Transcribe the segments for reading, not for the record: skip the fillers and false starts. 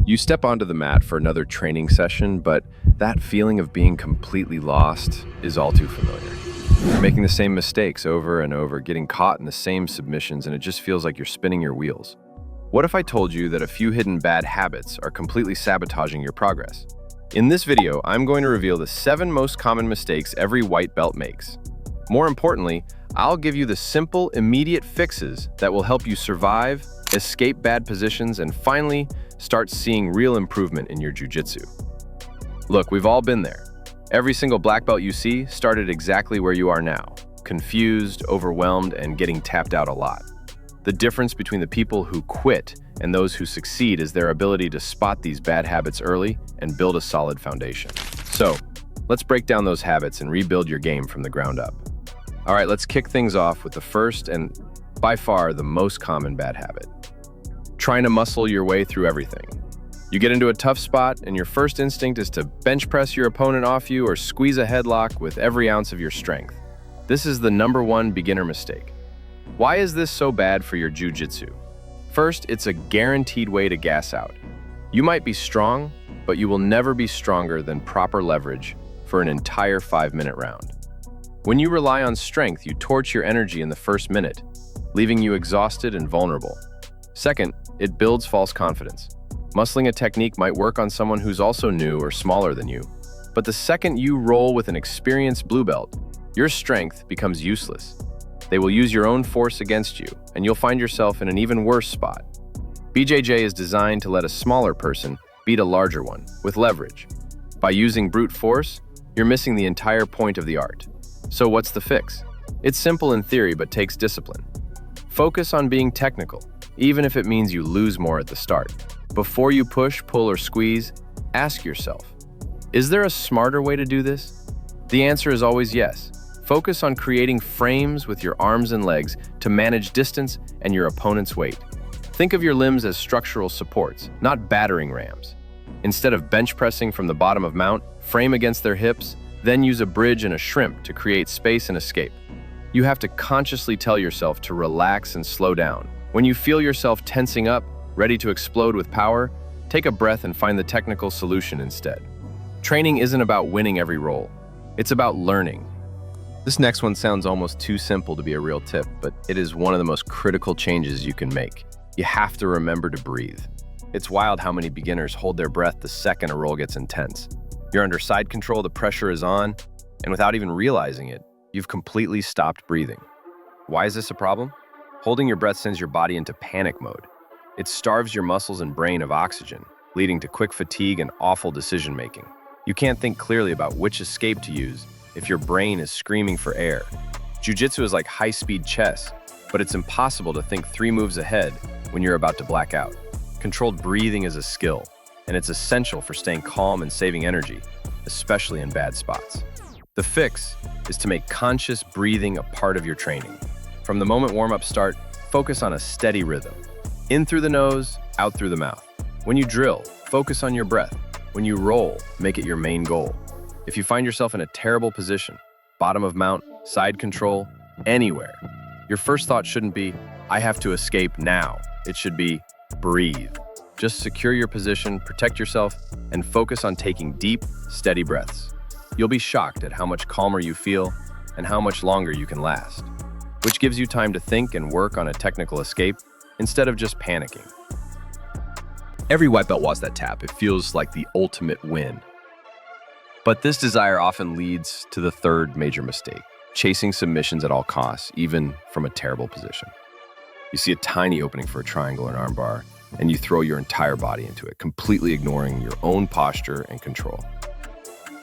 You step onto the mat for another training session, but that feeling of being completely lost is all too familiar. You're making the same mistakes over and over, getting caught in the same submissions, and it just feels like you're spinning your wheels. What if I told you that a few hidden bad habits are completely sabotaging your progress? In this video, I'm going to reveal the 7 most common mistakes every white belt makes. More importantly, I'll give you the simple, immediate fixes that will help you survive, escape bad positions, and finally start seeing real improvement in your jiu-jitsu. Look, we've all been there. Every single black belt you see started exactly where you are now, confused, overwhelmed, and getting tapped out a lot. The difference between the people who quit and those who succeed is their ability to spot these bad habits early and build a solid foundation. So, let's break down those habits and rebuild your game from the ground up. All right, let's kick things off with the first and by far the most common bad habit: trying to muscle your way through everything. You get into a tough spot and your first instinct is to bench press your opponent off you or squeeze a headlock with every ounce of your strength. This is the #1 beginner mistake. Why is this so bad for your jiu-jitsu? First, it's a guaranteed way to gas out. You might be strong, but you will never be stronger than proper leverage for an entire 5-minute round. When you rely on strength, you torch your energy in the first minute, leaving you exhausted and vulnerable. Second, it builds false confidence. Muscling a technique might work on someone who's also new or smaller than you, but the second you roll with an experienced blue belt, your strength becomes useless. They will use your own force against you, and you'll find yourself in an even worse spot. BJJ is designed to let a smaller person beat a larger one with leverage. By using brute force, you're missing the entire point of the art. So what's the fix? It's simple in theory, but takes discipline. Focus on being technical, even if it means you lose more at the start. Before you push, pull, or squeeze, ask yourself, is there a smarter way to do this? The answer is always yes. Focus on creating frames with your arms and legs to manage distance and your opponent's weight. Think of your limbs as structural supports, not battering rams. Instead of bench pressing from the bottom of mount, frame against their hips, then use a bridge and a shrimp to create space and escape. You have to consciously tell yourself to relax and slow down. When you feel yourself tensing up, ready to explode with power, take a breath and find the technical solution instead. Training isn't about winning every roll. It's about learning. This next one sounds almost too simple to be a real tip, but it is one of the most critical changes you can make. You have to remember to breathe. It's wild how many beginners hold their breath the second a roll gets intense. You're under side control, the pressure is on, and without even realizing it, you've completely stopped breathing. Why is this a problem? Holding your breath sends your body into panic mode. It starves your muscles and brain of oxygen, leading to quick fatigue and awful decision-making. You can't think clearly about which escape to use if your brain is screaming for air. Jiu-jitsu is like high-speed chess, but it's impossible to think 3 moves ahead when you're about to black out. Controlled breathing is a skill, and it's essential for staying calm and saving energy, especially in bad spots. The fix is to make conscious breathing a part of your training. From the moment warm-ups start, focus on a steady rhythm. In through the nose, out through the mouth. When you drill, focus on your breath. When you roll, make it your main goal. If you find yourself in a terrible position, bottom of mount, side control, anywhere, your first thought shouldn't be, I have to escape now. It should be, breathe. Just secure your position, protect yourself, and focus on taking deep, steady breaths. You'll be shocked at how much calmer you feel and how much longer you can last, which gives you time to think and work on a technical escape instead of just panicking. Every white belt wants that tap. It feels like the ultimate win. But this desire often leads to the third major mistake: chasing submissions at all costs, even from a terrible position. You see a tiny opening for a triangle or an armbar, and you throw your entire body into it, completely ignoring your own posture and control.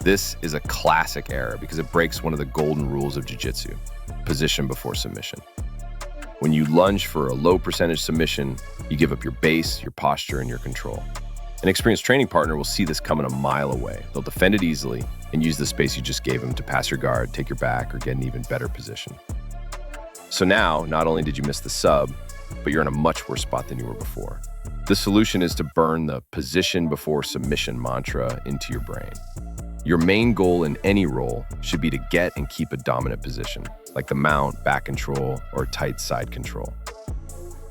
This is a classic error because it breaks one of the golden rules of jiu-jitsu: position before submission. When you lunge for a low percentage submission, you give up your base, your posture, and your control. An experienced training partner will see this coming a mile away. They'll defend it easily and use the space you just gave them to pass your guard, take your back, or get an even better position. So now, not only did you miss the sub, but you're in a much worse spot than you were before. The solution is to burn the position before submission mantra into your brain. Your main goal in any roll should be to get and keep a dominant position, like the mount, back control, or tight side control.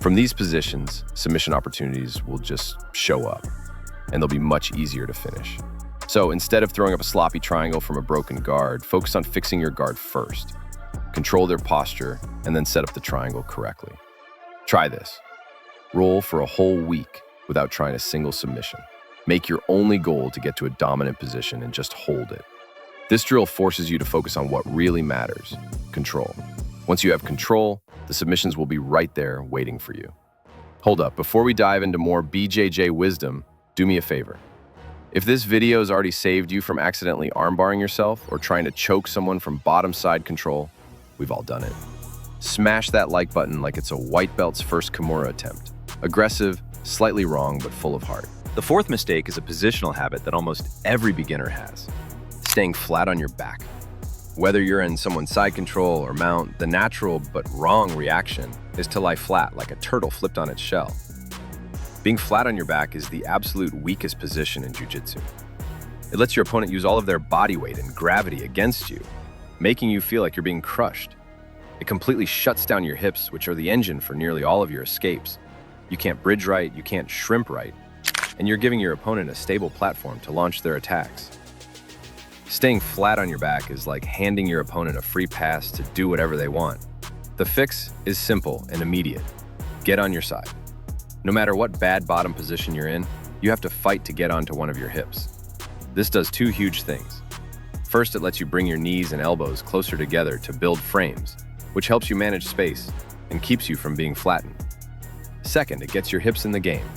From these positions, submission opportunities will just show up. and they'll be much easier to finish. So instead of throwing up a sloppy triangle from a broken guard, focus on fixing your guard first. Control their posture, and then set up the triangle correctly. Try this. Roll for a whole week without trying a single submission. Make your only goal to get to a dominant position and just hold it. This drill forces you to focus on what really matters, control. Once you have control, the submissions will be right there waiting for you. Hold up, before we dive into more BJJ wisdom, do me a favor. If this video has already saved you from accidentally armbarring yourself or trying to choke someone from bottom side control, we've all done it. Smash that like button like it's a white belt's first Kimura attempt. Aggressive, slightly wrong, but full of heart. The fourth mistake is a positional habit that almost every beginner has. Staying flat on your back. Whether you're in someone's side control or mount, the natural but wrong reaction is to lie flat like a turtle flipped on its shell. Being flat on your back is the absolute weakest position in jiu-jitsu. It lets your opponent use all of their body weight and gravity against you, making you feel like you're being crushed. It completely shuts down your hips, which are the engine for nearly all of your escapes. You can't bridge right, you can't shrimp right, and you're giving your opponent a stable platform to launch their attacks. Staying flat on your back is like handing your opponent a free pass to do whatever they want. The fix is simple and immediate. Get on your side. No matter what bad bottom position you're in, you have to fight to get onto one of your hips. This does two huge things. First, it lets you bring your knees and elbows closer together to build frames, which helps you manage space and keeps you from being flattened. Second, it gets your hips in the game,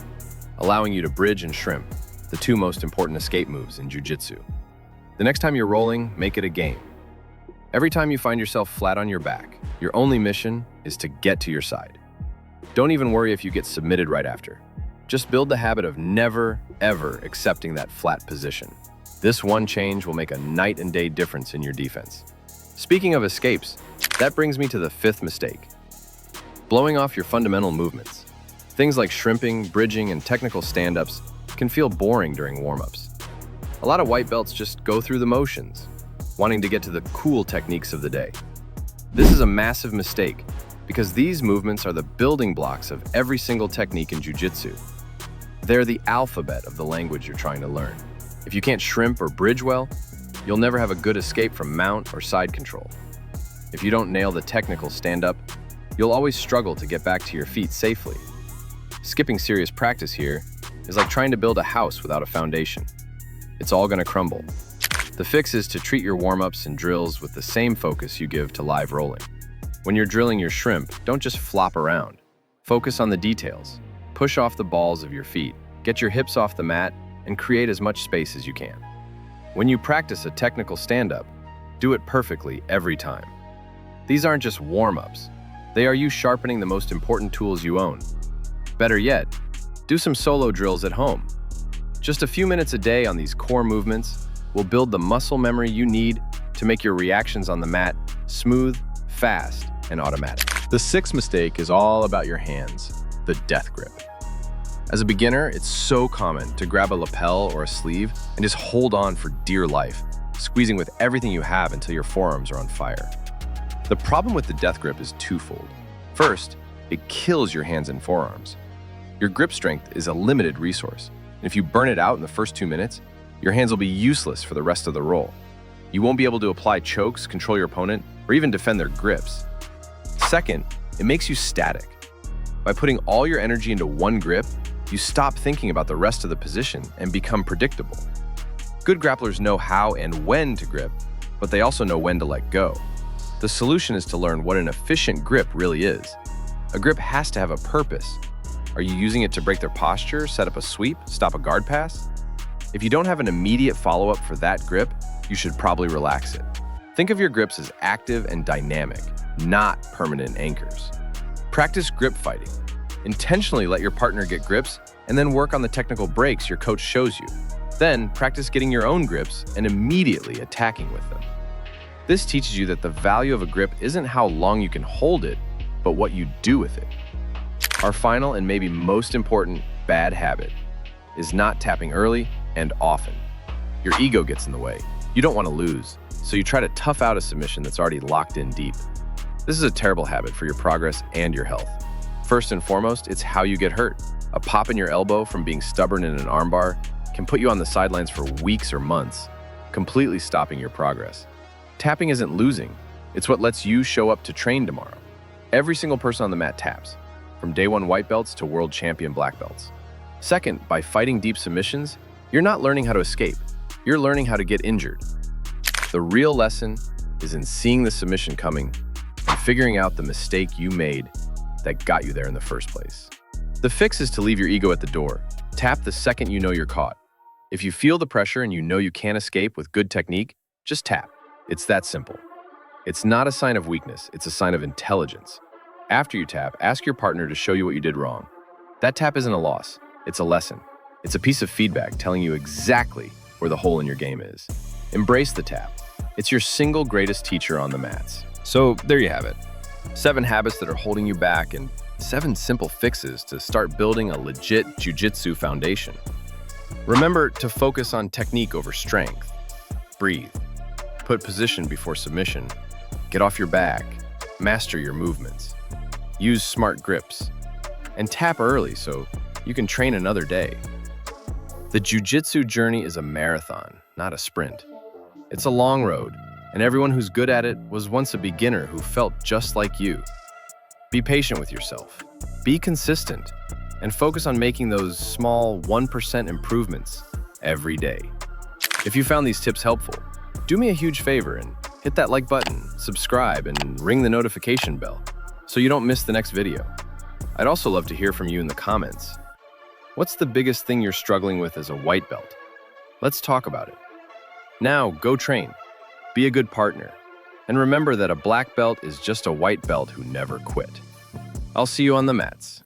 allowing you to bridge and shrimp, the two most important escape moves in jiu-jitsu. The next time you're rolling, make it a game. Every time you find yourself flat on your back, your only mission is to get to your side. Don't even worry if you get submitted right after. Just build the habit of never, ever accepting that flat position. This one change will make a night and day difference in your defense. Speaking of escapes, that brings me to the fifth mistake. Blowing off your fundamental movements. Things like shrimping, bridging, and technical stand-ups can feel boring during warm-ups. A lot of white belts just go through the motions, wanting to get to the cool techniques of the day. This is a massive mistake because these movements are the building blocks of every single technique in jiu-jitsu. They're the alphabet of the language you're trying to learn. If you can't shrimp or bridge well, you'll never have a good escape from mount or side control. If you don't nail the technical stand-up, you'll always struggle to get back to your feet safely. Skipping serious practice here is like trying to build a house without a foundation. It's all gonna crumble. The fix is to treat your warm-ups and drills with the same focus you give to live rolling. When you're drilling your shrimp, don't just flop around. Focus on the details. Push off the balls of your feet, get your hips off the mat, and create as much space as you can. When you practice a technical stand-up, do it perfectly every time. These aren't just warm-ups. They are you sharpening the most important tools you own. Better yet, do some solo drills at home. Just a few minutes a day on these core movements will build the muscle memory you need to make your reactions on the mat smooth, fast, and automatic. The sixth mistake is all about your hands, the death grip. As a beginner, it's so common to grab a lapel or a sleeve and just hold on for dear life, squeezing with everything you have until your forearms are on fire. The problem with the death grip is twofold. First, it kills your hands and forearms. Your grip strength is a limited resource. And if you burn it out in the first 2 minutes, your hands will be useless for the rest of the roll. You won't be able to apply chokes, control your opponent, or even defend their grips. Second, it makes you static. By putting all your energy into one grip, you stop thinking about the rest of the position and become predictable. Good grapplers know how and when to grip, but they also know when to let go. The solution is to learn what an efficient grip really is. A grip has to have a purpose. Are you using it to break their posture, set up a sweep, stop a guard pass? If you don't have an immediate follow-up for that grip, you should probably relax it. Think of your grips as active and dynamic, not permanent anchors. Practice grip fighting. Intentionally let your partner get grips and then work on the technical breaks your coach shows you. Then practice getting your own grips and immediately attacking with them. This teaches you that the value of a grip isn't how long you can hold it, but what you do with it. Our final and maybe most important bad habit is not tapping early and often. Your ego gets in the way. You don't want to lose, so you try to tough out a submission that's already locked in deep. This is a terrible habit for your progress and your health. First and foremost, it's how you get hurt. A pop in your elbow from being stubborn in an armbar can put you on the sidelines for weeks or months, completely stopping your progress. Tapping isn't losing. It's what lets you show up to train tomorrow. Every single person on the mat taps, from day one white belts to world champion black belts. Second, by fighting deep submissions, you're not learning how to escape. You're learning how to get injured. The real lesson is in seeing the submission coming and figuring out the mistake you made that got you there in the first place. The fix is to leave your ego at the door. Tap the second you know you're caught. If you feel the pressure and you know you can't escape with good technique, just tap. It's that simple. It's not a sign of weakness, it's a sign of intelligence. After you tap, ask your partner to show you what you did wrong. That tap isn't a loss, it's a lesson. It's a piece of feedback telling you exactly where the hole in your game is. Embrace the tap. It's your single greatest teacher on the mats. So there you have it. 7 habits that are holding you back and 7 simple fixes to start building a legit jiu-jitsu foundation. Remember to focus on technique over strength. Breathe. Put position before submission. Get off your back. Master your movements. Use smart grips. And tap early so you can train another day. The jiu-jitsu journey is a marathon, not a sprint. It's a long road, and everyone who's good at it was once a beginner who felt just like you. Be patient with yourself. Be consistent, and focus on making those small 1% improvements every day. If you found these tips helpful, do me a huge favor and hit that like button, subscribe, and ring the notification bell so you don't miss the next video. I'd also love to hear from you in the comments. What's the biggest thing you're struggling with as a white belt? Let's talk about it. Now, go train. Be a good partner. And remember that a black belt is just a white belt who never quit. I'll see you on the mats.